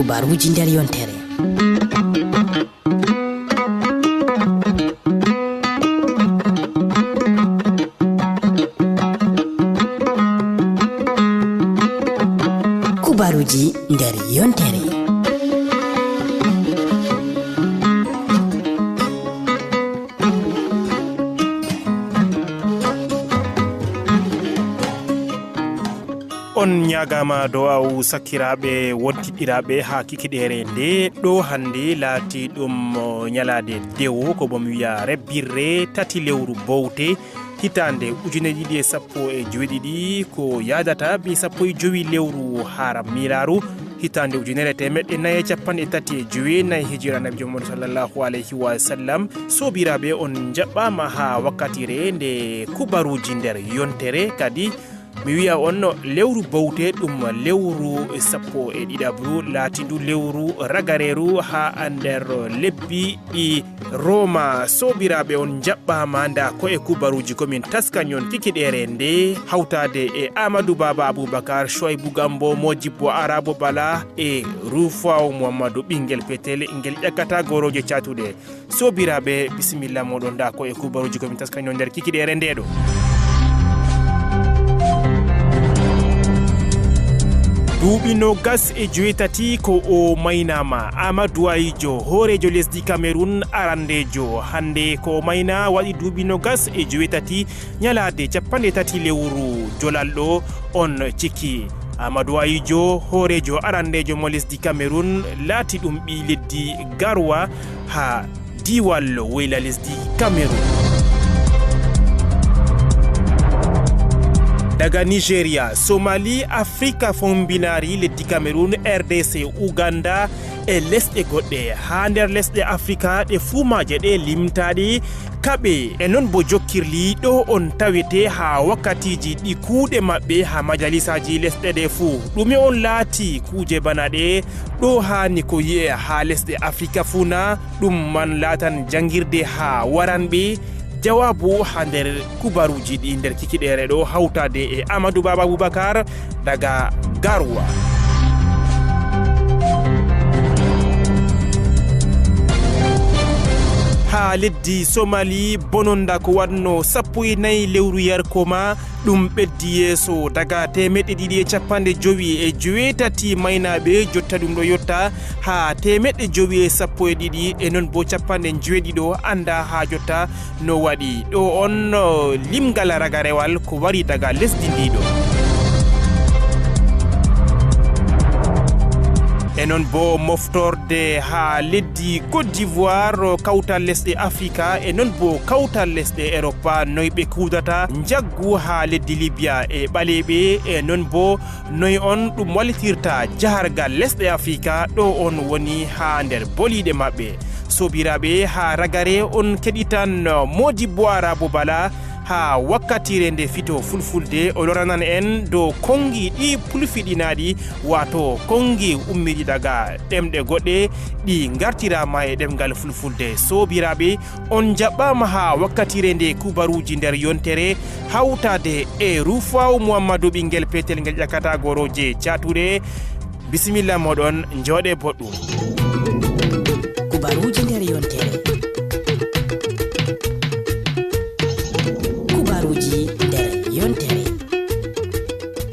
kubaruji nder yontere. Kubaruji nder yontere. on nyagama do'aw sakiraɓe wontiɗiraɓe ha kikiɗere nde ɗo hande laati ɗum nyalade dewo ko bomi wiya rebbirre tati lewru bowte hitande ujuneji ɗiɗi e sappo e joweeɗiɗi ko yadata bi sappo e jowi lewru haram miraru hitande ujunere temeɗɗe nayi capanɗe tati e joweenayi hijira nabijo muhammad sallllahu alayhi wa sallam. sobiraɓe on jaɓɓama ha wakkatire nde kubaruji nder yontere kadi mi wiya on lewru bowte ɗum lewru sappo e ɗiɗabru laatindu lewru ragareru ha nder lebbi ɗi roma. sobiraɓe on jaɓɓama nda ko e kubaruji komin taskañon kikiɗere nde hawtade e amadou baba aboubacar choybou gambo modibbo arabo bala e rufaw mouhamadou ɓinguel petel ngel ƴakkata goroje catuɗe. sobiraɓe bisimilla moɗon nda ko e kubaruji komin taskañon nder kikiɗere ndeɗo. duuɓi nogas e joweetati ko o maynama amadou ayijo hoorejo lesdi cameroun arandejo hande ko mayna waɗi duuɓi nogas e joweetati nyalade capanɗe tati lewru jolalɗo on cikki. amadou ayijo hoorejo arandejo mo lesdi cameroun laati ɗum ɓi leddi garwa ha diwal weyla lesdi cameroun. daga nigeria somali afrika fombinari leddi cameroun rdc uganda e lesɗe goɗɗe ha nder lesɗe afrika ɗe fuumaje ɗe limtaɗe kaɓe e non bo jokkirli ɗo on tawete ha wakkatiji ɗi kuuɗe maɓɓe ha majalisaji lesɗe ɗe fuu. ɗume on laati kuuje bana ɗe ɗo hani ko yi'e ha lesɗe afrika funa ɗum man laatan jangirde ha waranɓe. jawabu ha nder kubaruji ɗi nder kikiɗere ɗo hawtade e amadou baba aboubacar daga garwa. ha leddi somali bononda ko wanno sappo e nayi lewru yarkoma ɗum ɓeddi yeeso daga temeɗɗe ɗiɗi e capanɗe jowi e joweetati maynaɓe jotta ɗum ɗo yotta ha temeɗɗe jowi e sappo e ɗiɗi e non bo capanɗe joweeɗiɗo anda ha jotta no waɗi. ɗo on limgal ragarewal ko wari daga lesdi ndiɗo. e non bo moftorde ha leddi Côte d'Ivoire kawtal lesɗe afrika e non bo kawtal lesɗe Europa noy ɓe kudata jaggu ha leddi libya e ɓaleɓe e non bo noy on ɗum wallitirta jahargal lesɗe afrika ɗo on woni ha nder boliɗe maɓɓe. sobiraɓe ha ragare on keɗitan modibbo arabo bala ha wakkatire nde fito fulfulde o loranan en dow kongi ɗi pulfiɗinaɗi wato kongi ummiɗi daga ɗemɗe goɗɗe ɗi gartirama e ɗemgal fulfulde. sobiraɓe on jaɓɓama ha wakkatire nde kubaruji nder yontere hawtade e rufaw mouhamadou ɓinguel petel ngel ƴakkata goroje catuɗe. bisimilla moɗon jooɗe boɗɗum. kubaruji nder yontere.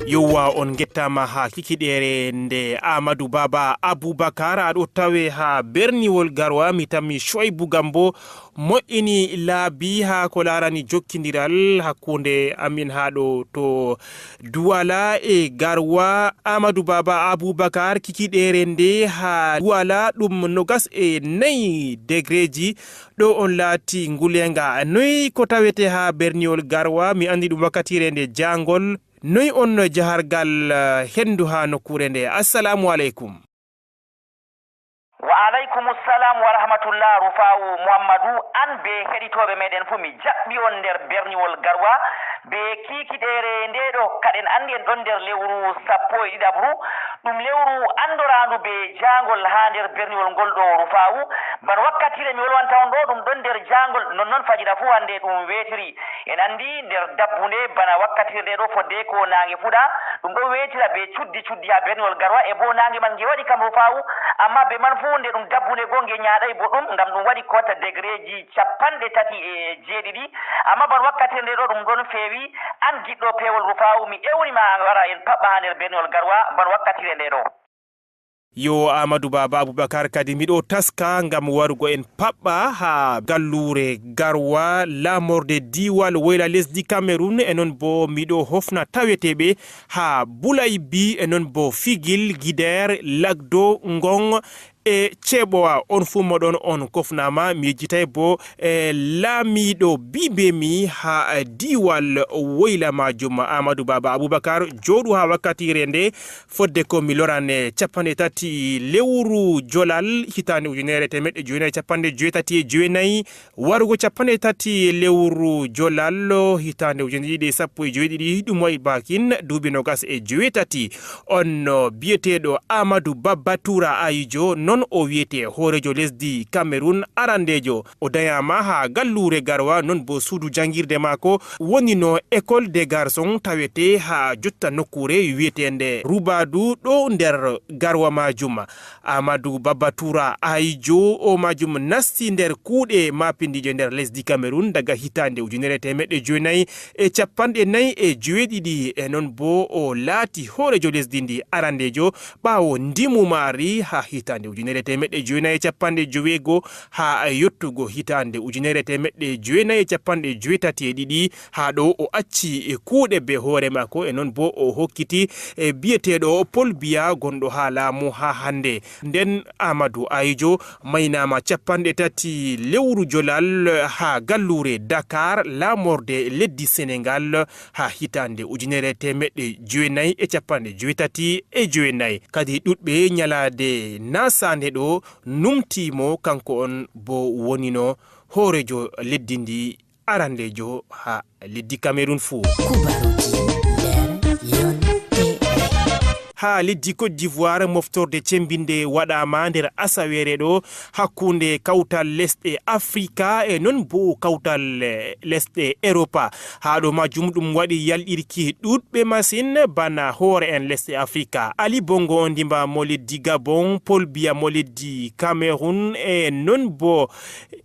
yowa on gettama ha kikiɗere nde amadou baba aboubacar aɗo tawe ha berniwol garwa mi tammi choybou gambo moƴƴini laabi ha ko larani jokkidiral hakkunde amin ha ɗo to duwala e garwa. amadou baba aboubacar kikiɗere nde ha duwala ɗum nogas e nayi degreji ɗo on laati ngulenga noyi ko tawete ha berniwol garwa mi andi ɗum wakkatire nde jangol noy on jahargal hendu ha nokkure nde. assalamu aleykum. wa aleykum salam wa rahmatullah rufawu mouhammadou an be heɗitoɓe meɗen fuu mi jaɓɓi on nder berniwol garwa be kikiɗere ndeɗo kaɗen andi en ɗon nder lewru sappo e ɗiɗabru ɗum lewru andorandu be jangol ha nder berniwol ngol ɗo rufawu ban wakkatire mi wolwanta on ɗo ɗum ɗon nder jangol nonnoon fajira fuu hande ɗum wetiri en andi nder dabbunde bana wakkatire nde ɗo fodde ko nange fuɗa ɗum ɗo wetira be cuddi ha berniwol garwa e bo nange man nge waɗi kam Rufawu amma be man fu nde ɗum dabbunde go nge ñaaɗay bo ɗum ngam ɗum waɗi kota degreji 37 amma ban wakkati nde ɗo ɗum ɗon feewi an giɗɗo pewol Rufawu mi ƴewnima wara en paɓɓa ha nder berniwol garwa ban wakkatire nde ɗo. Yo Amadou Baba Aboubacar kadi miɗo taska ngam warugo en paɓɓa ha gallure garwa lamorde diwal woyla lesdi Cameroun e non bo miɗo hofna taweteɓe ha Boulaybi e non bo Figil Guider Lagdo Ngong e Ceboa on fu modon on kofnama mi jitay bo laamiɗo bibemi ha diwal woyla majum Amadou Baba Aboubacar joɗu ha wakkatire nde fodde ko mi lorane 30 lewru jolal hitande ujunere temeɗɗe joyinayi capanɗe joyetati e joyinayi warugo 30 lewru jolal hitande ujunere ɗiɗi sappo e joyiɗiɗi ɗum wayi bakin duuɓi nogas e joyetati on biyeteɗo Amadou Baba Toura Ayijo non o wiyete horejo lesdi Cameroun arandejo o dayama ha gallure garwa non bo suudu jangirde mako woni no école des garçons tawete ha jotta nokkure wiyetende Rubadu ɗo nder garwa majum Amadou Baba Toura Ayijo o majum nasti nder kuuɗe mapindijo nder lesdi Cameroun daga hitande ujunere temeɗɗe joyinayi e capanɗe nayi e joweɗiɗi e non bo o laati horejo lesdi ndi arandejo ɓawo ndimumari ha hitande ujunere temeɗɗe joyinayi capanɗe joweego ha yottugo hitande ujunere temeɗɗe joyinayi capanɗe joyetati e ɗiɗi ha ɗo o acci e kuuɗe be hoore mako e non bo o hokkiti e biyeteɗo Paul Biya gonɗo ha laamu ha hande nden Amadou Ayijo maynama 30 lewru jolal ha gallure Dakar lamorde leddi Sénégal ha hitande ujunere temeɗɗe joyinayi e capanɗe joyetati e joyinayi kadi ɗuɗɓe nyalade nasande ɗo numtimo kanko on bo wonino horejo leddi ndi arandejo ha leddi Cameroun fu. Ha leddi Côte d'Ivoire moftorde cembinde waɗama nder asawere ɗo hakkunde kawtal lesɗe Afrika e non bo kawtal lesɗe Europa ha ɗo majum ɗum waɗi yalɗirki ɗuɗɓe masin bana hoore en lesɗe Afrika Ali Bongo on dimba mo leddi Gabon Paul Biya mo leddi Cameroun e non bo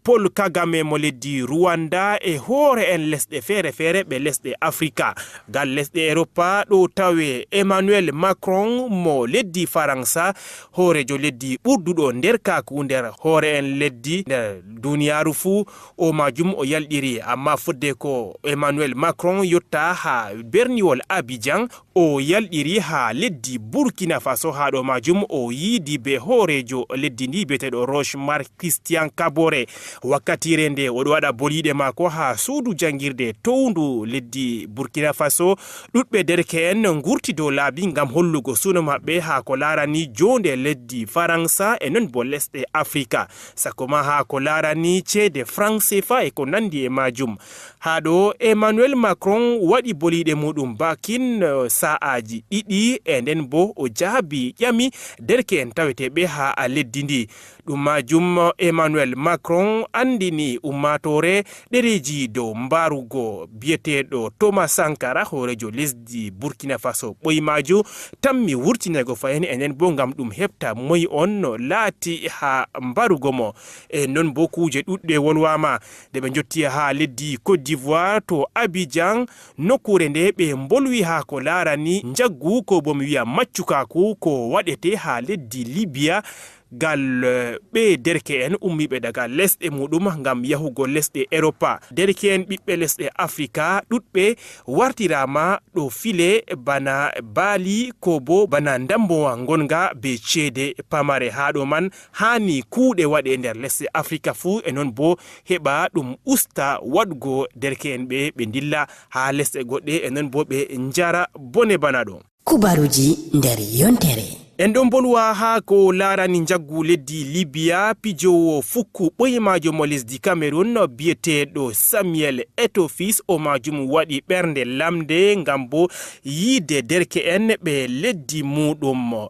Paul Kagame mo leddi Rwanda e hoore en lesɗe fere ɓe lesɗe Afrika gal lesɗe Europa ɗo tawe Emmanuel Macron mo leddi Faransa horejo leddi ɓurduɗo nder kaku nder hoore en leddi nder duniyaru fu o majum o yalɗiri amma fodde ko Emmanuel Macron yotta ha berniwol Abidjan o yalɗiri ha leddi Burkina Faso ha ɗo majum o yiidi be horejo leddi ndi beteɗo Roch Marc Christian Kabore wakkatire nde o ɗo waɗa boliɗe mako ha suudu jangirde towndu leddi Burkina Faso ɗuɗɓe derke'en ngurti dow laabi ngam hollugo suno mabɓe ha ko larani jonde leddi Faransa e non bo lesɗe Afrika sakoma ha ko larani ceede franc CFA e ko nandi e majum ha ɗo Emmanuel Macron waɗi boliɗe muɗum bakin sa'aji ɗiɗi e nden bo o jaabi ƴami derke'en taweteɓe ha leddi ndi ɗum majum Emmanuel Macron andini ummatore ɗereji dow mbarugo biyeteɗo Thomas Sankara horejo lesdi Burkina Faso ɓoymaju tammi wurtinego fayen enen bo ngam ɗum heɓta moy on laati ha mbarugo mo e non bo kuje ɗuɗɗe wolwama de ɓe jotti ha leddi Côte d'Ivoire to Abidjan nokkure nde ɓe bolwi ha ko larani jaggu ko bo mi wiya maccukaku ko waɗete ha leddi Libya gal ɓe derke'en ummiɓe daga lesɗe muɗum ngam yahugo lesɗe Europa derke'en ɓiɓɓe lesɗe Afrika ɗuɗɓe wartirama ɗo file bana baali ko bo bana dambowa gonga be ceede pamare ha ɗo man hani kuuɗe waɗe nder lesɗe Afrika fu e non bo heɓa ɗum usta waɗgo derke'en ɓe dilla ha lesɗe goɗɗe e non bo ɓe jara bone bana ɗo kubaruji nder yontere. En ɗon bolwa ha ko larani jaggu leddi Libya pijowo fukku ɓoyemajo mo lesdi Cameroun biyeteɗo Samuel Eto'o fils o majum waɗi ɓernde lamde ngam bo yiide derke'en ɓe leddi muɗum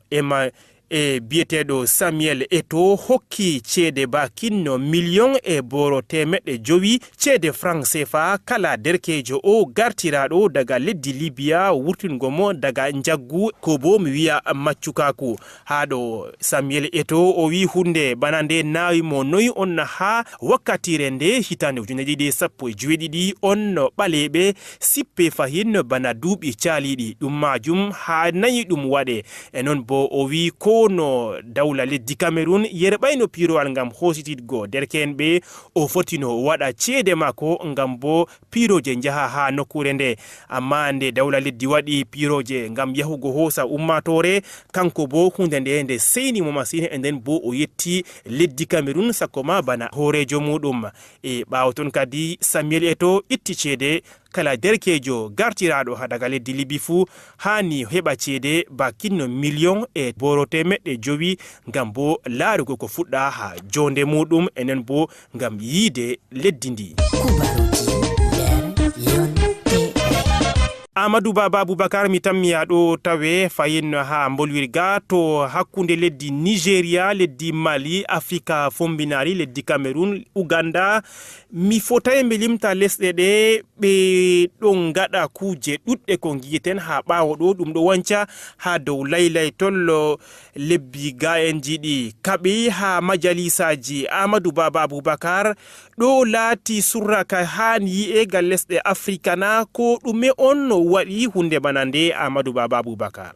e biyeteɗo Samuel Eto'o hokki ceede bakinno million e boro temeɗɗe jowi ceede franc CFA kala derkejo o gartiraɗo daga leddi Libya wurtingo mo daga jaggu ko bo mi wiya maccukaku. Haɗo Samuel Eto'o o wi hunde bana nde nawi mo noyi on ha wakkatire nde hitande 2017 on ɓaleɓe sippe fahin bana duuɓi caliɗi ɗum majum ha nayi ɗum waɗe e non bo o wi ko no dawla leddi Cameroon yerɓayno pirowal ngam hositidgo derken ɓe o fotino waɗa ceede mako ngam bo piroje jaha ha nokkure nde amma nde dawla leddi waɗi piroje ngam yahugo hosa ummatore kanko bo hunde nde seyni mo masine e nden bo o yetti leddi Cameroon sakoma bana horejo muɗum e ɓawo ton kadi Samuel Eto'o itti ceede kala derkejo gartiraɗo ha daga leddi Libi fu hani heɓa ceede bakinno million e boro temeɗɗe jowi ngam bo laarugo ko fuɗɗa ha jonde muɗum enen bo ngam yiide leddi ndi. Amadou Baba Aboubakar mi tammiya ɗo tawe fayin ha bolwirga to hakkunde leddi Nigeria, leddi Mali, Afrika fombinari, leddi Cameroon, Uganda. Mi fotaye mbe limta lesɗe ɗe ɓe ɗon gaɗa kuje ɗuɗɗe ko giyeten ha ɓawo ɗo ɗum ɗo wanca ha dow laylaytol lebbi ga en jiɗi kaɓe ha majalisaji. Amadou Baba Aboubakar ɗo laati surraka hani yi'egal lesɗe Afrika na ko ɗume on waɗi hunde bana nde Amadou Baba Aboubakar?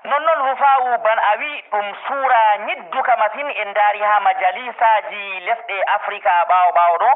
non Rufa'u ban a wi ɗum suura nyidduka masin en daari ha majalisaji lesɗe Afrika ɓawo ɗo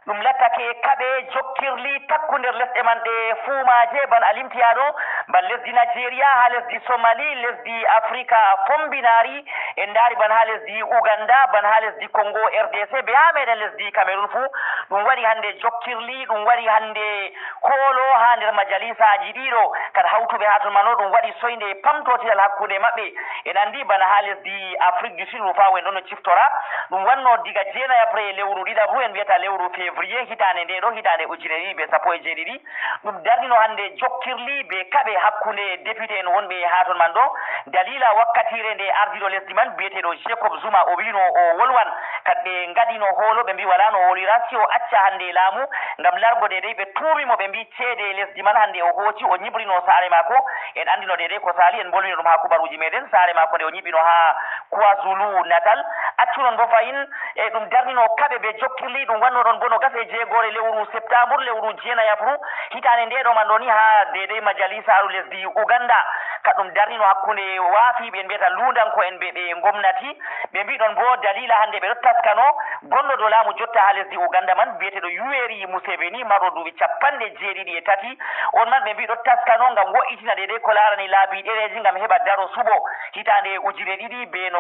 ɗum lattake kaɓe jokkirli takkunder lesɗe man ɗe fuumaje ban a limtiya ɗo ban lesdi Nigeria ha lesdi Somali, lesdi Afrika fombinari en daari ban ha lesdi Uganda, ban ha lesdi Congo RDC be ha meɗen lesdi Cameroon fu ɗum waɗi hande jokkirli, ɗum waɗi hande holo ha nder majalisaji ɗiɗo kada hawtuɓe ha ton mano ɗum waɗi soyde pamtotiral hakkude maɓɓe en andi bana ha lesdi Afrique du Sud Rufa'u en ɗon no ciftora ɗum wanno diga 9 après lewru ɗiɗaɓru en wiyata lewru février hitande nde ɗo hitande 2017 ɗum darnino hande jokkirli be kaɓe hakkunde député en wonɓe ha ton man ɗo dalila wakkatire nde ardiɗo lesdi man biyeteɗo Jacob Zuma o wino o wolwan kadɓe gadino holo ɓe mbi wala no wolira si o acca hande laamu ngam largo dede ɓe tuumimo ɓe mbi ceede lesdi man hande o hooti o ñibrino saare mako en andino dede ko sali en bolwino ɗum ha kubaruji meɗen saare mako nde o ñiɓino ha KwaZulu Natal accunon bo fayin e ɗum darnino kaɓe ɓe jokkirli ɗum wanno ɗon bo no gase jeegore lewru septembre lewru jeenayabru hitande nde ɗo man ɗo ni ha dede majalisaru lesdi Uganda kaɗum darnino hakkunde waafiɓe en mbiyata lundanko en ɓe gomnati ɓe mbi ɗon bo dalila hande ɓe ɗo taskano gonɗo dow laamu jotta ha lesdi Uganda man biyeteɗo Yoweri Museveni marɗo duuɓi 53 on man ɓe mbi ɗo taskano ngam wo'itina dede ko larani laabi ɗereji ngam heɓa daro suɓo hitande 2021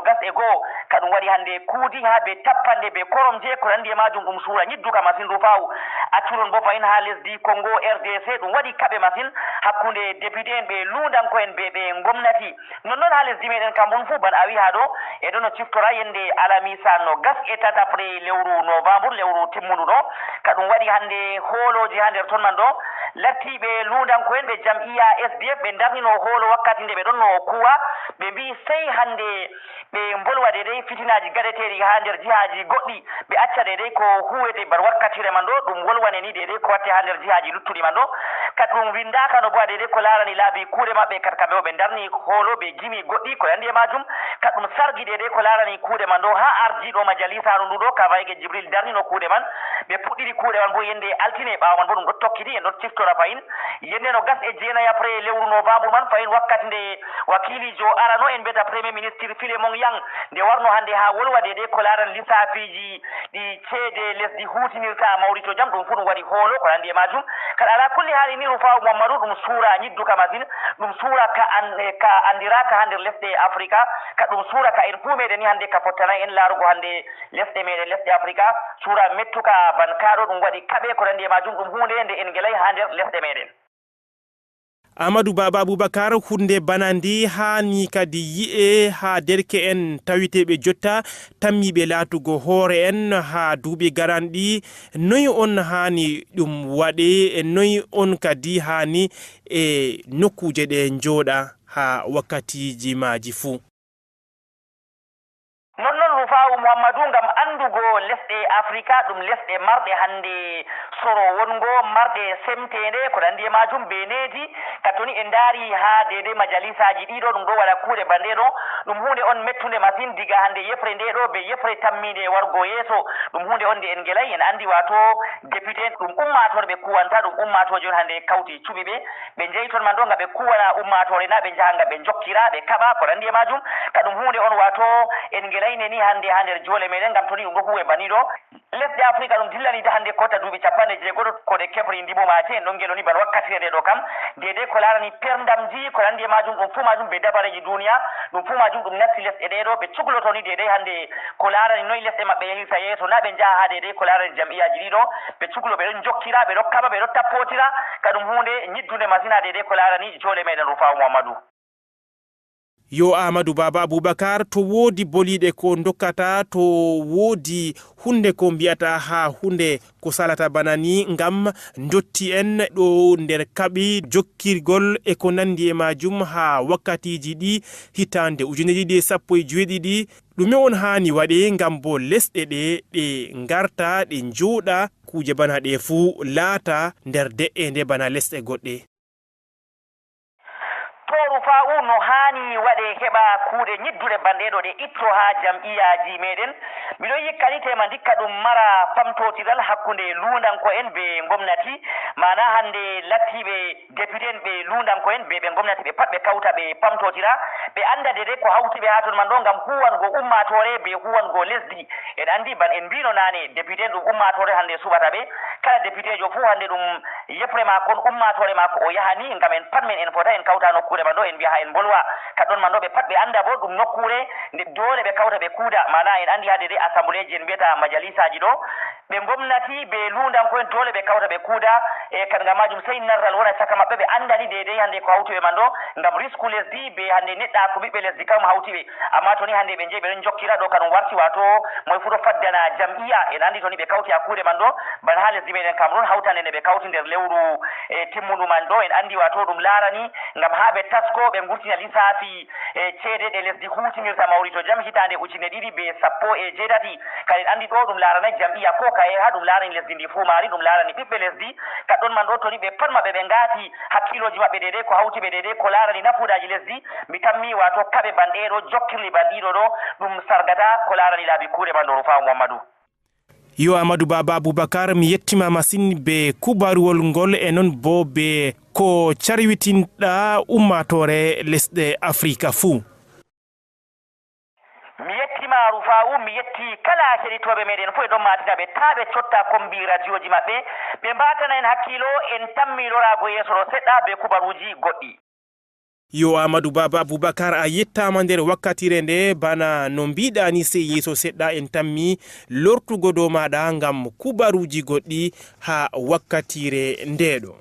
kaɗum waɗi hande kuudi ha ɓe tappande ɓe koromje ko nandi e majum ɗum suura ñidduka masin Rufa'u accuɗon bo fayin ha lesdi Congo RDC ɗum waɗi kaɓe masin hakkunde député en ɓe lundanko en ɓe gomnati nonnoon ha lesdi meɗen Cameroon fu ban a wi ha ɗo e ɗon no ciftora yende alamisa no gas e tatabre lewru novembre lewru timmudu ɗo kaɗum waɗi hande hooloji ha nder ton man ɗo lattiɓe lundanko en ɓe jam'iya SDF ɓe darnino hoolo wakkati nde ɓe ɗon no kuwa ɓe mbi sey hande ɓe bolwa dede fitinaji gaɗeteɗi ha nder jihaji goɗɗi ɓe acca dede ko huwete bar wakkatire man ɗo ɗum wolwane ni dede ko watte ha nder jihaji luttuɗi man ɗo kadi ɗum windaka no boa dede ko larani laabi kuuɗe maɓɓe kadi kamɓe o ɓe darni hoolo ɓe gimi goɗɗi ko andi e majum kadi ɗum sargi dede ko larani kuuɗe man ɗo ha ardiɗo majalisaru ndu ɗo Kavaige Djibril darnino kuuɗe man ɓe puɗɗiri kuuɗe man bo yende altine ɓawa man bo ɗum ɗo tokkiti en ɗo ciftora fayin yende no gas e jeenayi après lewru novembre man fayin wakkati nde wakilijo arano en mbiyata premier ministre Philemon Yang nde warno hande ha wolwa dede ko laran lissafiji ɗi ceede lesdi hutinirta mawrito jam ɗum fu ɗum waɗi hoolo ko nandi e majum kada ala kulli haali ni Rufa'u Mamadou ɗum suura ñidduka masin ɗum suura ka andiraka ha nder lesɗe Afrika ka ɗum suura ka en fuu meɗen ni hande ka fottanayi en laarugo hande lesɗe meɗen lesɗe Afrika suura mettuka bankaɗo ɗum waɗi kaɓe ko nandi e majum ɗum hunde nde en gelay ha nder lesɗe meɗen. Amadou Baba Aboubakar hunde banandi hani kadi yi'e ha derke en tawiteɓe jotta tammiɓe laatugo hoore en ha duuɓi garanɗi noyi on hani ɗum waɗe e noyi on kadi hani e nokkuje ɗe jooɗa ha wakkatiji maji fuu. non Rufa'u Muhammadu ngam andugo lesɗe Afrika ɗum lesɗe marɗe hande soro wongo marɗe semtende ko nandi e majum beneji katoni en daari ha dede majalisaji ɗiɗo ɗum ɗo waɗa kuuɗe bande ɗo ɗum hunde on mettude masine diga hande yefre nde ɗo be yefre tammide wargo yeeso ɗum hunde on nde en gelay en andi wato député ɗum ummatore ɓe kuwanta ɗum ummatoje on hande kawti cuɓi ɓe jeyi toon man ɗo nga ɓe kuwana ummatore na ɓe jaha nga ɓe jokkira ɓe kaɓa ko nandi e majum ka ɗum hunde on wato en gelayne ni hande ha nder joole meɗen ngam toni ɗum ɗo huwe bani ɗo lesɗe Afrika ɗum dillani hande kota duuɓi 50 ko ɗe kefri ndimomaje en ɗon gelo ni ban wakkatire nde ɗo kam dede ko larani perdamji ko nandi e majum ɗum fuu majum be dabareji duniya ɗum fuu majum ɗum nasti lesɗe ɗe ɗo ɓe cukloto ni dede hande ko larani noyi lesɗe maɓɓe yehirta yeeso na ɓe jaha ha dede ko larani jam'iyaji ɗiɗo ɓe cuklo ɓe ɗon jokkira ɓe ɗo kaɓa ɓe ɗo tappotira ka ɗum hunde ñiddude masina dede ko larani joole meɗen Rufa'u Muhammadu. Yo Amadou Baba Aboubacar to woodi boliɗe ko dokkata to woodi hunde ko mbiyata ha hunde ko salata bana ni ngam dotti en ɗo nder kaɓi jokkirgol e ko nandi e majum ha wakkatiji ɗi hitande 2017 ɗume on hani waɗe ngam bo lesɗe ɗe garta ɗe jooɗa kuje bana ɗe fuu laata nder de'ende bana lesɗe goɗɗe. Rufa'u no hani waɗe heɓa kuuɗe ñiddude bandeɗo ɗe itto ha jam'iyaji meɗen miɗo yikkanitema dikka ɗum mara pamtotiral hakkunde lundanko en be gomnati mana hande lattiɓe député en ɓe lundanko en be ɓe gomnati ɓe pat ɓe kawta ɓe pamtotira ɓe anda dede ko hawtiɓe ha ton man ɗo ngam huwango ummatore be huwango lesdi en andi ban en mbino nane député ɗum ummatore hande suɓata ɓe kala député jo fuu hande ɗum yefre makon ummatore mako o yahani ngam en pat men en fota en kawta nokkude man ɗo en mbiya ha en bolwa ka ɗon man ɗo ɓe pat ɓe anda bo ɗum nokkure nde dole ɓe kawta ɓe kuuda mana en andi ha dede assemblée ji en mbiyata majalisaji ɗo ɓe gomnati ɓe lundanko en dole ɓe kawta ɓe kuuda e kanga majum sey narral wona caka maɓɓe ɓe andani dede hande ko hawtiɓe man ɗo ngam risque lesdi be hande neɗɗa ko ɓiɓɓe lesdi kam hawtiɓe amma to ni hande ɓe jeeyi ɓeɗon jokkira ɗo kaɗum warti wato moye fu ɗo faddana jam'iya en andi to ni ɓe kawti hakkude man ɗo ban ha lesdi meɗen Cameroun hawtande nde ɓe kawti nder lewru timmudu man ɗo en andi wato ɗum larani ngam ha ɓe tasko ɓe gurtina lissafi ceede ɗe lesdi hutinirta mawri to jam hitande 2017 kadi andi ɗo ɗum larana jam'iya ko kaye ha ɗum larani lesdi ndi fuu mari ɗum larani ɓiɓɓe lesdi ka ɗon man ɗo toni ɓe pat maɓɓe ɓe ngaati hakkiloji maɓɓe dede ko hawti ɓe dede ko larani nafudaji lesdi mi tammi wato kaɓe banɗeɗo jokkirli banɗiɗo ɗo ɗum sargata ko larani laabi kuuɗe man ɗo Rufa'u Muhammadu. Yo Amadou Baba Aboubacar mi yettima masine be kubaruwol ngol e non bo be ko carwitinɗa ummatore lesɗe Afrika fuu. Mi yettima Rufa'u mi yetti kala heɗitoɓe meɗen fof e ɗon matina ɓe ta ɓe cotta kombi radioji maɓɓe ɓe mbatana en hakkilo en tammi lorago yeeso ɗo seɗɗa be kubaruji goɗɗi. Yo Amadou Baba Aboubacar a yettama nder wakkatire nde bana no mbiɗani sey yeeso seɗɗa en tammi lortugo dow maɗa ngam kubaruji goɗɗi ha wakkatire ndeɗo.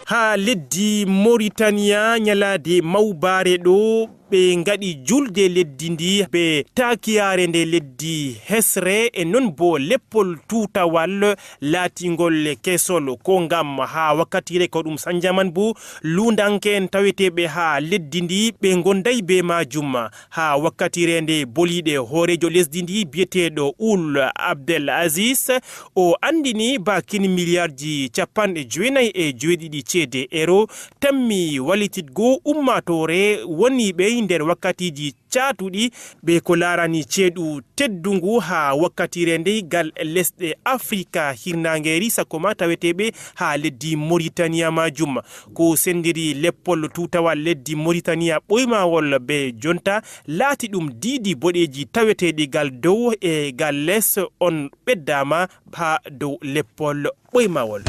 Ha leddi Mauritania nyalade mawbare ɗo ɓe ngaɗi julde leddi ndi ɓe takiyare nde leddi hesre e non bo leppol tutawal laatingol kesol ko ngam ha wakkatire ko ɗum sanjaman bo lundanke en taweteɓe ha leddi ndi ɓe gonday be majum ha wakkatire nde boliɗe hoorejo lesdi ndi biyeteɗo Ould Abdel Aziz o andini bakin milliardji 99 ceede euro tammi walititgo ummatore woni ɓe nder wakkatiji caatuɗi be ko larani ceeɗu teddungu ha wakkatire nde gal lesɗe Afrika hirnangeri sakoma taweteɓe ha leddi Mauritania majum ko sendiri leppol tutawal leddi Mauritania ɓoymawol be jonta laati ɗum diidi boɗeji taweteɗi gal dow e gal les on ɓeddama ha dow leppol ɓoymawol.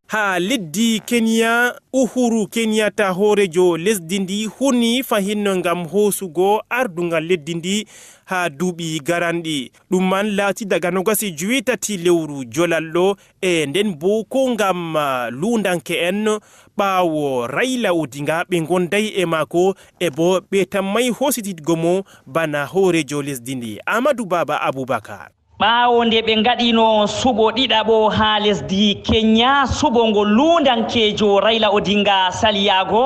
Ha leddi Kenya Uhuru Kenyatta hoorejo lesdi ndi huni fahinno ngam hosugo ardungal leddi ndi ha duuɓi garanɗi ɗum man laati daga 28 lewru jolalɗo e nden bo ko ngam lundanke en ɓaawo Raila Odinga ɓe gonday e maako e bo ɓe tammay hosititgo mo bana hoorejo lesdi ndi. Amadou Baba Aboubacar. ɓaawo nde ɓe ngaɗino suɓo ɗiɗaɓo ha lesdi Kenya, suɓo ngo lundankejo Raila Odinga saliyago.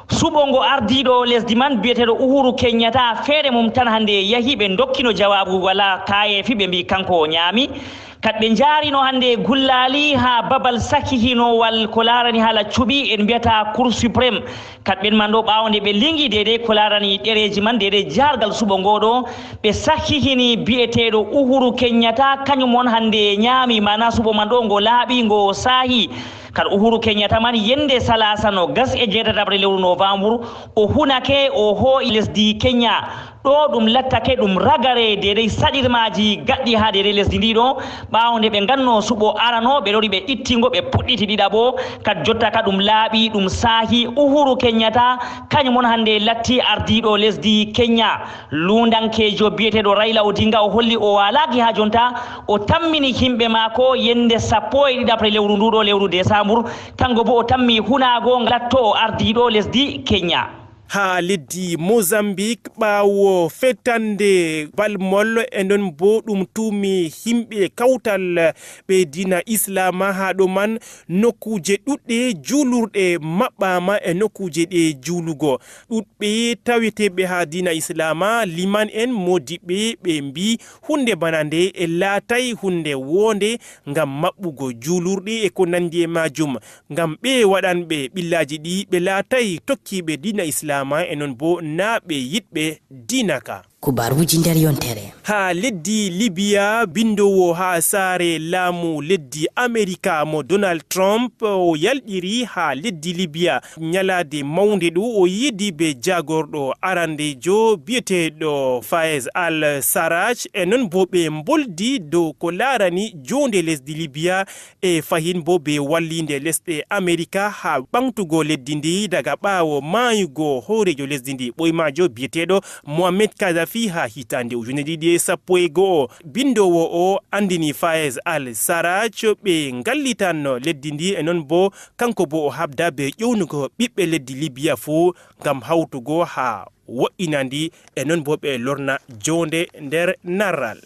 suɓo ngo ardiɗo lesdi man biyeteɗo Uhuru Kenyatta feere mum tan hande yahi ɓe dokkino jawabu wala kayefi ɓe mbi kanko ñaami. Kadɓe jaarino hande gullali ha babal sakihinowal ko larani haala cuɓi en mbiyata Cour suprême. Kadɓen man ɗo ɓawo nde ɓe lingi dede ko larani ɗereji man dede jargal suɓo ngoɗo ɓe sakihini biyeteɗo Uhuru Kenyatta kañum on hande ñaami mana suɓo man ɗo ngo laaɓi ngo saahi. Kad Uhuru Kenyatta man yende salasa no gas e jeetataɓre lewru novembre o hunake o hoo'i lesdi Kenya ɗo ɗum lattake ɗum ragare dede saɗirmaji gaɗɗi ha dede lesdi ndiɗo ɓawo nde ɓe ganno suɓo arano ɓe ɗori ɓe ittingo ɓe puɗɗiti ɗiɗaɓo kad jotta ka ɗum laaɓi ɗum saahi. Uhuru Kenyatta kañum on hande latti ardiɗo lesdi Kenya. Lundankejo biyeteɗo Raila Odinga o holli o walaki ha jonta o tammini himɓe mako yende 11 lewru nduɗo lewru décembre kanko bo o tammi hunago latto o ardiɗo lesdi Kenya. ha leddi Mozambique ɓawo fettande balmol e non bo ɗum tumi himɓe kawtal ɓe dina islama ha ɗo man nokkuje ɗuɗɗe julurɗe maɓɓama e nokkuje ɗe julugo ɗuɗɓe taweteɓe ha dina islama liman en modiɓe ɓe mbi hunde bana nde e laatay hunde wonde ngam maɓɓugo julurɗe e ko nandi e majum ngam ɓe waɗanɓe ɓillaji ɗi ɓe laatay tokkiɓe dina islama e non bo naaɓe yiɗɓe dinaka. kubaruji nder yontere. ha leddi Libya bindowo ha saare laamu leddi Amerika mo Donald Trump o yalɗiri ha leddi Libya nyalade mawnde ɗo o yidi be jagorɗo arandejo biyeteɗo Fayez al-Sarraj e non bo ɓe mboldi dow ko larani jonde lesdi Libya e fahin bo be wallinde lesɗe Amerika ha ɓamtugo leddi ndi daga ɓawo mayugo horejo lesdi ndi ɓoymajo biyeteɗo Mohamed Gaddafi ha hitande ujunedi ɗi sappo e go'o. Bindowo o andini Fayez al-Sarraj ɓe ngallitan leddi ndi e non bo kanko bo o habda be ƴewnugo ɓiɓɓe leddi Libya fu ngam hawtugo ha wo'inandi e non bo ɓe lorna jonde nder narral.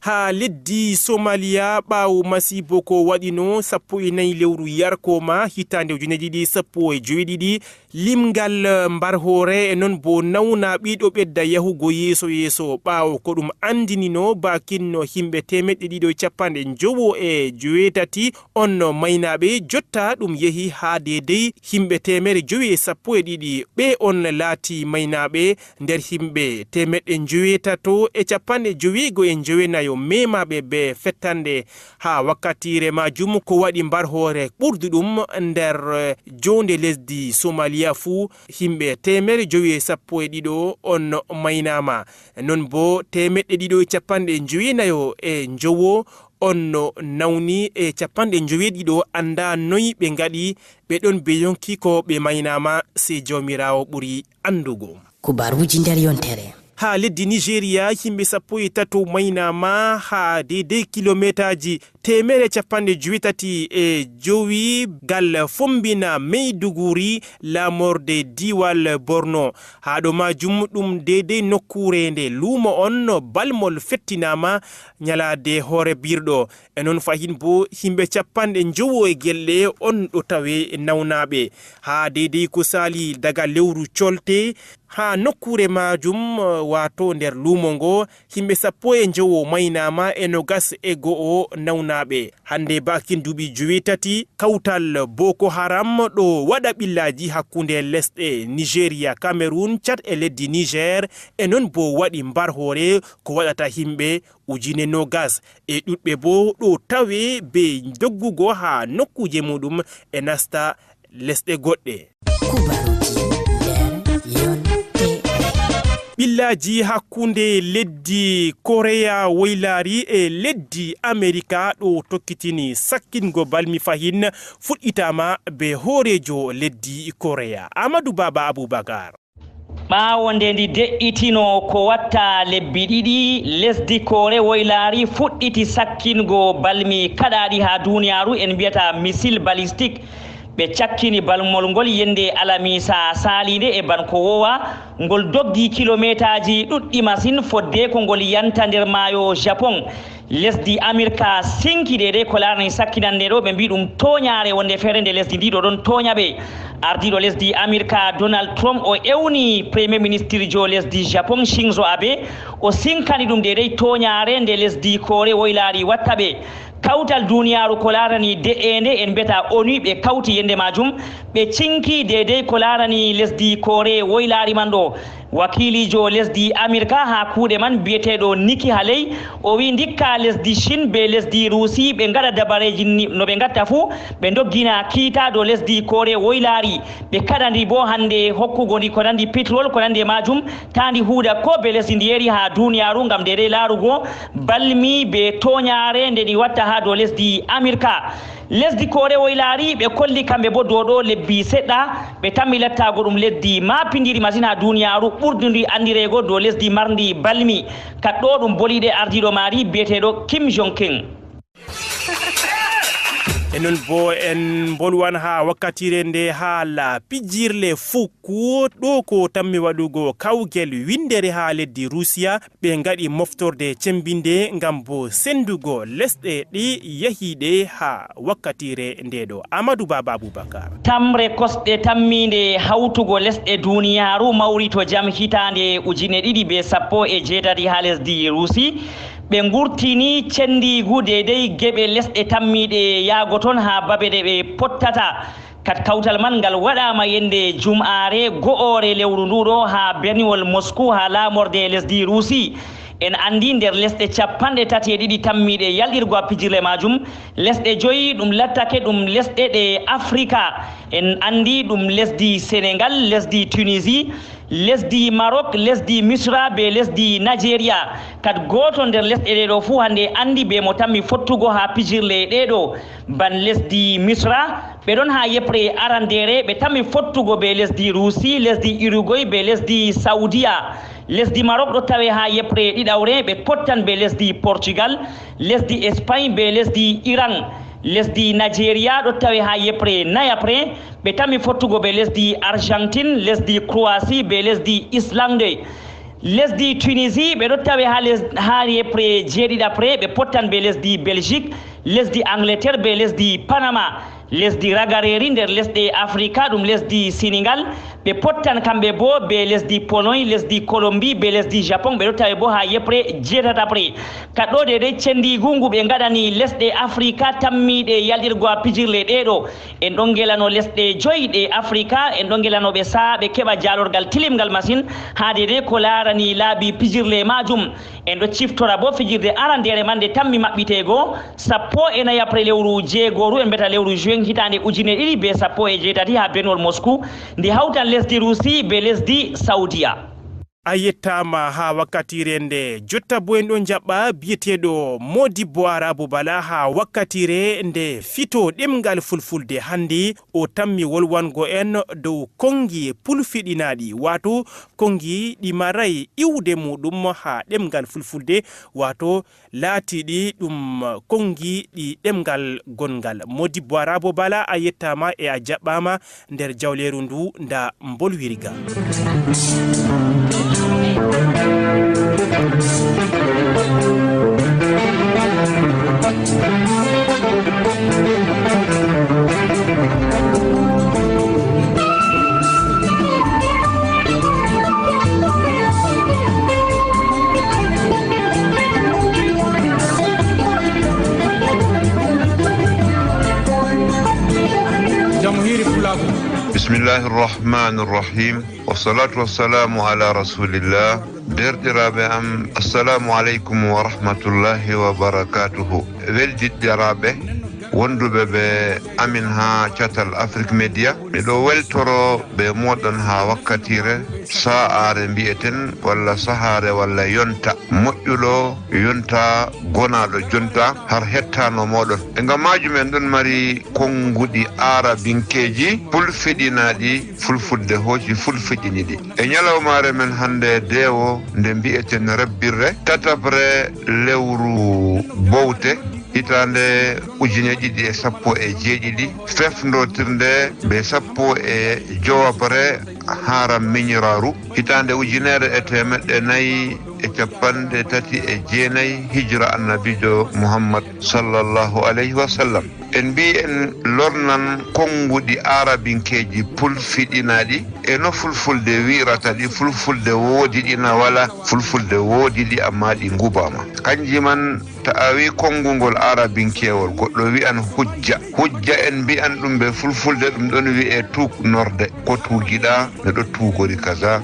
ha leddi Somalia ɓawo masibo ko waɗino 14 lewru yarkoma hitande ujunedi ɗi 17 limgal mbarhore e non bo nawna ɓiɗo ɓedda yahugo yeso ɓawo ko ɗum andinino bakinno himɓe 150 on maynaɓe jotta ɗum yehi ha dedei himɓe 912 ɓe on laati maynaɓe nder himɓe 959 memaɓe be fettande ha wakkatire majum ko waɗi mbarhore ɓurduɗum nder jonde lesdi Somalia fu himɓe 912 on maynama non bo 250 on nawni e 90 anda noyi ɓe ngaɗi ɓe ɗon be yonki ko ɓe maynama se jawmirawo ɓuri andugo. kubaruji nder yontere. ha leddi Nigeria himɓe 13 maynama ha dedei kilometaji 185 gal fombina Maiduguri lamorde diwal Borno ha ɗo majum ɗum dedei nokkure nde lumo on balmol fettinama nyalade hore birɗo e non fahin bo himɓe 90 on ɗo tawe nawnaɓe ha dedei ko sali daga lewru colte ha nokkure majum wato nder lumo ngo himɓe 15 maynama e 21 nawnaɓe hande bakin duuɓi 7 kawtal Boko Haram ɗo waɗa ɓillaji hakkunde lesɗe Nigeria, Cameroon, Chad e leddi Niger e non bo waɗi mbarhore ko waɗata himɓe 20 e ɗuɗɓe bo ɗo tawe be doggugo ha nokkuje muɗum e nasta lesɗe goɗɗe. ɓillaji hakkunde leddi Korea woylari e leddi Amerika ɗo tokkitini sakkingo balmi fahin fuɗɗitama be horejo leddi Korea Amadou Baba Aboubacar. ɓawo nde ndi de'itino ko watta lebbi ɗiɗi lesdi Kore woylari fuɗɗiti sakkingo balmi kaɗaɗi ha duniyaru en mbiyata missile balistique ɓe cakkini balmol ngol yende alamisa salide e banko wowa ngol doggi kilométaji ɗuɗɗi masine fodde ko ngol yanta nder maayo Japon lesdi Amerika sinkide ko larani sakkinande ɗo ɓe mbi ɗum toñare wonde feere nde lesdi ndi ɗo ɗon toña ɓe ardiɗo lesdi Amerika Donald Trump o ewni premier ministre jo lesdi Japon Shinzo Abe o sinkani ɗum dedei toñare nde lesdi Kore woylari watta ɓe kawtal duniyaru ko larani de'ende en beta ONU ɓe kawti yende majum ɓe cinki dedei ko larani lesdi Kore woylari man ɗo wakilijo lesdi Amerika ha kuuɗe man biyeteɗo Nikki Haley o wi ndikka lesdi Chine be lesdi Rusi ɓe gaɗa dabareji no ɓe gatta fuu ɓe doggina kiita do lesdi Kore woylari ɓe kaɗandi bo hande hokkugo ndi ko nandi pétrole ko nandi majum tandi huuda ko be lesdi ndi yeri ha duniyaru gam dedei larugo balmi be toñare nde ɗi watta ha do lesdi Amerika lesdi Kore woylari ɓe kolli kamɓe bo dow ɗo lebbi seɗɗa ɓe tammi lattago ɗum leddi mapindiri masine ha duniyaru ɓurdudi andirego dow lesdi mardi balmi kadɗo ɗum boliɗe ardiɗo mari biyeteɗo Kim Jong-un. enon bo en bolwan ha wakkatire nde haala pijirle fukku ɗo ko tammi waɗugo kawgel windere ha leddi Rusiya ɓe gaɗi moftorde cembinde ngam bo sendugo lesɗe ɗi yahiɗe ha wakkatire ndeɗo. Amadou Baba Aboubacar. Tamre kosɗe tamminde hawtugo lesɗe duniyaru mawri to jam hitande 2018 ha lesdi Rusi ɓe gurtini cendigu dedei geɓe lesɗe tammiɗe yaago ton ha babe ɗe ɓe pottata kat kawtal man ngal waɗama yende jum'are go'ore lewru nduɗo ha berniwol Moscou ha lamorde lesdi Rusi en andi nder lesɗe 32 tammiɗe yalɗirgo a pijirle majum lesɗe 5 ɗum lattake ɗum lesɗe ɗe Afrika en andi ɗum lesdi Sénégal lesdi Tunisie lesdi Maroc lesdi Misra be lesdi Nigeria kat goto nder lesɗe ɗeɗo fuu hande andi be mo tammi fottugo ha pijirle ɗeɗo ban lesdi Misra ɓe ɗon ha yepre arandere ɓe tammi fottugo be lesdi Rusi lesdi Uruguay be lesdi Saudia lesdi Maroc ɗo tawe ha yepre ɗiɗawre ɓe pottan be lesdi Portugal lesdi Espagne be lesdi Iran lesdi Nigeria ɗo tawe ha yepre nayapre ɓe tammi fottugo be lesdi Argentine lesdi Croatie be lesdi Islande lesdi Tunisie ɓe ɗo tawe ha yepre jeeɗiɗapre ɓe pottan be lesdi Belgique lesdi Angleterre be lesdi Panama lesdi Ragareri nder lesɗe Afrika ɗum lesdi Sénégal ɓe pottan kamɓe bo be lesdi Pologne lesdi Colombie be lesdi Japon ɓe ɗo tawe bo ha yepre jeetatapre kaɗɗo dedei cendigu ngu ɓe gaɗani lesɗe Afrika tammiɗe yalɗirgo a pijirle ɗeɗo en ɗon gelano lesɗe 5 ɗe Afrika en ɗon gelanoɓe saa ɓe keɓa jalorgal tilimgal masine ha dedei ko larani laabi pijirle majum en ɗo ciftora bo fijirde arandere man nde tammi maɓɓitego 14 après lewru jeegoru en mbiyata lewru juin hitande 2018 ha benol Moscou ndi hawtan lesdi Rusi be lesdi Saudia. A yettama ha wakkatire nde jotta bo en ɗon jaɓɓa biyeteɗo Modibbo Arabu Bala ha wakkatire nde fito ɗemgal fulfulde handi o tammi wolwango en dow kongi pulfiɗinaɗi wato kongi ɗi maray iwde muɗum ha ɗemgal fulfulde wato laatiɗi ɗum kongi ɗi ɗemgal gongal. Modibbo Arabu Bala a yettama e a jaɓɓama nder jawleru ndu nda bolwiriga. بسم الله الرحمن الرحيم والصلاة والسلام على رسول الله دردرابي أم السلام عليكم ورحمة الله وبركاته ولد درابي wonduɓe ɓe amin ha catal Afrique Media ɓeɗo weltoro ɓe moɗon ha wakkatire sa'are mbi'eten walla sahare walla yonta moƴƴuɗo yonta gonaɗo jonta har hettano moɗon e ngam majum en ɗon mari konguɗi arabinkeji pulfiɗinaɗi fulfulde hooci fulfiɗiniɗi e ñalawmare men hande dewo nde mbi'eten rabbirre tatabre lewru bowte hitande ujune ɗiɗi e sappo e jeeɗiɗi fefdotirde be sappo e jowabre haram miñiraru hitande ujunere e temeɗɗe nayyi e capanɗe tati e jeenayyi hijra annabijo Muhammad sallallahu alayhi wa sallam. En mbi en lornan konguɗi arabinkeji pulfiɗinaɗi e no fulfulde wirata ɗi fulfulde woodi ɗina wala fulfulde woodi ɗi amma ɗi ngubama kanji man ta a wi kongugol arabinkewol goɗɗo wi'an hujja en mbi'an ɗum ɓe fulfulde ɗum ɗon wi'e tugnorde ko tugiɗa neɗo tugori kaza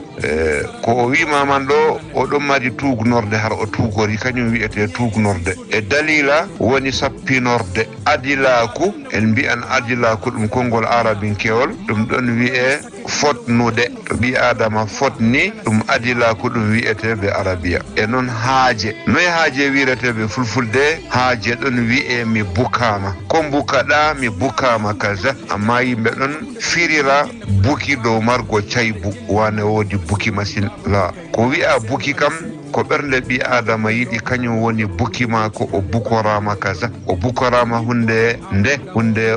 ko o wima man ɗo oɗon mari tugnorde har o tugori kañum wi'ete tugnorde e dalila woni sappinorde adilaku en mbi'an adilaku ɗum konngol arabinkewol ɗum ɗon wi'e fotnude to ɓi adama fotni ɗum adilaku ɗum wi'ete ɓe arabiya e noon haaje noye haaje wirete ɓe fulfulde haaje ɗon wi'e mi bukama ko bukaɗa mi bukama kaza amma yimɓe ɗon firira buki dow margo caybu wane woodi buki machine la ko wi'a buki kam ko ɓernde ɓi adama yiɗi kañum woni buki mako o bukorama kaza o bukorama hunde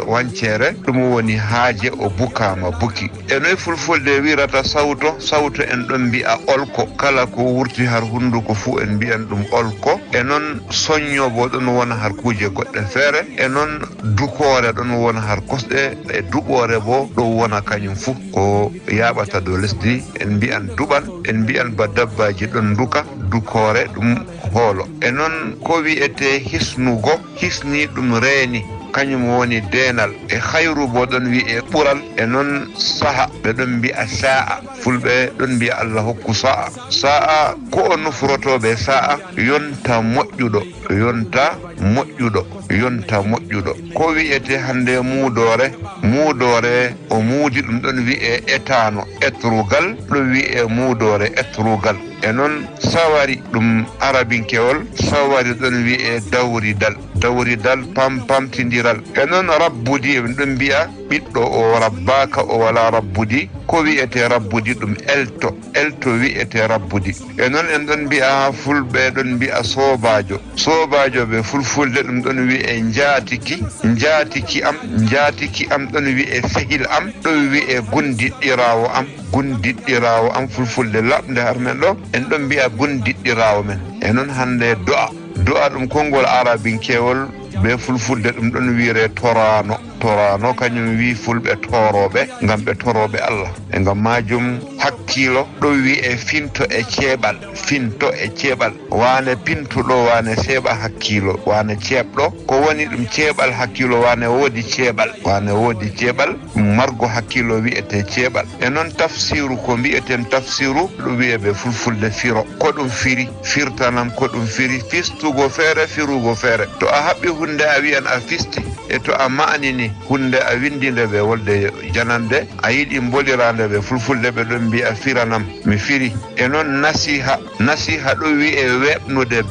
wancere ɗum woni haaje o bukama buki e noy fulfulde wirata sawto en ɗon mbi'a olko kala ko wurti har hunduko fu en mbi'an ɗum olko e noon soñño bo ɗon wona har kuje goɗɗe feere e noon dukore ɗon wona har kosɗe e duɓore bo ɗon wona kañum fu ko yaɓata dow lesdi en mbi'an duɓan en mbi'an ba dabbaji ɗon duka dukore ɗum hoolo e noon ko wi'ete hisni ɗum reeni kañum woni denal e hayru bo ɗon wi'e ɓural e noon saha ɓe ɗon mbi'a sa'a fulɓe ɗon mbi'a Allah hokku sa'a ko o nufrotoɓe sa'a yonta moƴƴuɗo ko wi'ete hande muudore o muudi ɗum ɗon wi'e etano etrugal ɗum wi'e muudore etrugal e noon sawari ɗum arabinkewol sawari ɗon wi'e dawridal pampamtidiral e noon rabbudi en ɗon mbi'a ɓiɗɗo o rabbaka o wala rabbudi ko wi'ete rabbudi ɗum elto wi'ete rabbudi e noon en ɗon mbi'a fulɓe ɗon mbi'a sobajo ɓe fulfulde ɗum ɗon wi'e jaatiki am ɗon wi'e sehil am ɗon wi'e gundiɗɗirawo am fulfulde laɓde har men ɗo en ɗon mbi'a gundiɗɗirawo men e noon hande do'a ɗum konngol arabinkewol be fulfulde ɗum ɗon wiire torano kañum wi fulɓe toroɓe ngam ɓe toroɓe Allah e ngam majum hakkilo ɗo wi'e finto e ceeɓal wane pintuɗo wane seeɓa hakkilo wane ceeɓɗo ko woni ɗum ceeɓal hakkilo wane woodi ceeɓal margo hakkilo wi'ete ceeɓal e noon tafsiru ko mbi'eten tafsiru ɗo wi'e ɓe fulfulde firo ko ɗum firtanam ko ɗum firi fistugo feere firugo feere to a haɓɓi hunde a wi'an a fisti e to a ma'nini hunde a windinde ɓe wolde janande a yiɗi bolirande ɓe fulfulde ɓe ɗon mbi'a firanam mi firi e noon nasiha ɗo wi'e weɓnude e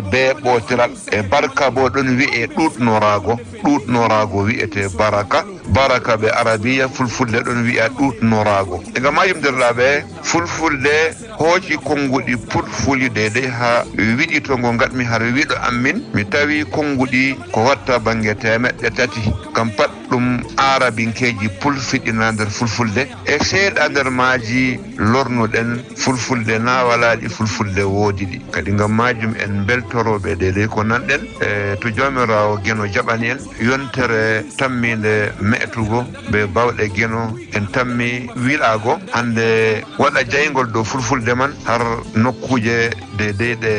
beeɓotiral e barka bo ɗon wi'e ɗuɗnorago wi'ete baraka ɓe arabiya fulfulde ɗon wi'a ɗuɗnorago e ngam majum derɗaɓe fulfulde hooci konguɗi putfuli deydey ha wiɗitongo gatmi har wiɗo ammin mi tawi konguɗi ko watta banggue 300 kam pat ɗum arabinkeji pulfiɗina nder fulfulde e seeɗa nder maaji lornuɗen fulfulde na walaɗi fulfulde woodi ɗi kadi ngam majum en beltoroɓe deydey ko nanɗen e to jomirawo gueno jaɓani en yontere tamminde me'tugo ɓe bawɗe gueno en tammi wiɗago hande waɗa jaygol dow fulfulde man har nokkuje deydey ɗe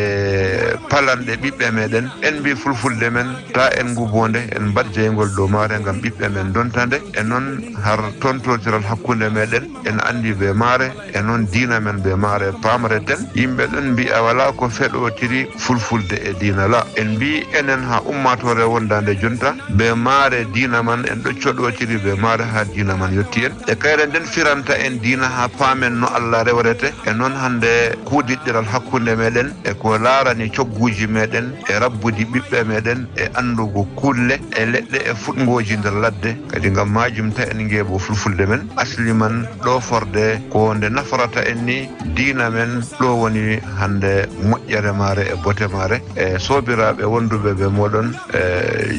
palanɗe ɓiɓɓe meɗen en mbi fulfulde men ta en ngubonde en mbat jaygol dow maare ngam ɓiɓɓe men dontande e noon har tontotiral hakkunde meɗen en andi be maare e noon diina men be maare pamreten yimɓe ɗon mbi'a wala ko feɗotiri fulfulde e diina la en mbi enen ha ummatore wondande jonta be maare diina man en ɗo coɗotiri be maare ha diina man yetti en e kayre nden firanta en diina ha paamen no Allah rewrete e noon hande kuudiɗɗiral hakkunde meɗen meɗen e ko laarani cogguji meɗen e rabbude ɓiɓɓe meɗen e andugo kulle e leɗɗe e fuɗgoji nder ladde kadi ngam majum ta en ngeebo fulfulde men asli man ɗo forde ko nde nafarata en ni diina men ɗo woni hande moƴƴere mare e bote mare e sobiraɓe wonduɓe ɓe moɗon e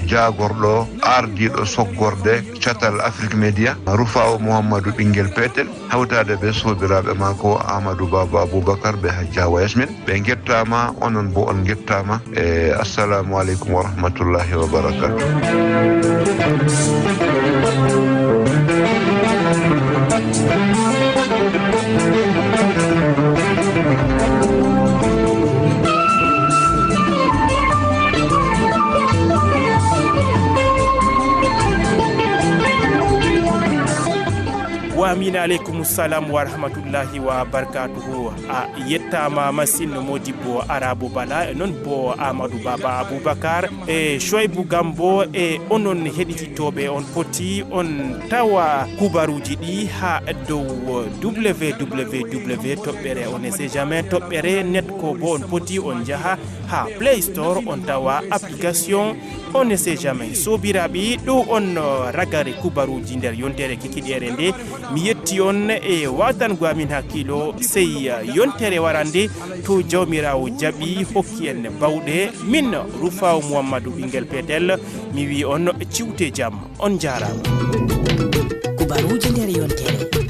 jagorɗo ardiɗo soggorde catal Afrique Media Rufawo Mouhammadou ɓinguel peetel hawtade ɓe sobiraɓe mako Amadou Baba Aboubacar ɓe Hajjawa Yasmin ɓe gettama onon bo on gettama e assalamu aleykum wa rahmatullahi wa barakatuh. Amina aleykum salam wa rahmatullahi wa barakatuhu a yettama masine Modibo Arabou Bala e non bo Amadou Baba Aboubacar e Choybou Gambo e onon heɗititoɓe on poti on tawa kubaruji ɗi ha dow www toɓɓere on sait jamais toɓɓere net ko bo on poti on jaha ha Play Store on tawa application on sait jamais sobiraɓe ɗo on ragare kubaruji nder yontere kikiɗere nde mi yetti on e watango amin hakkilo sey yontere warande to jawmirawo jaɓi hokki en bawɗe min Rufaw Mouhammadou ɓinguel peetel mi wi on ciwte jaam on jarama kubaruji nder yontere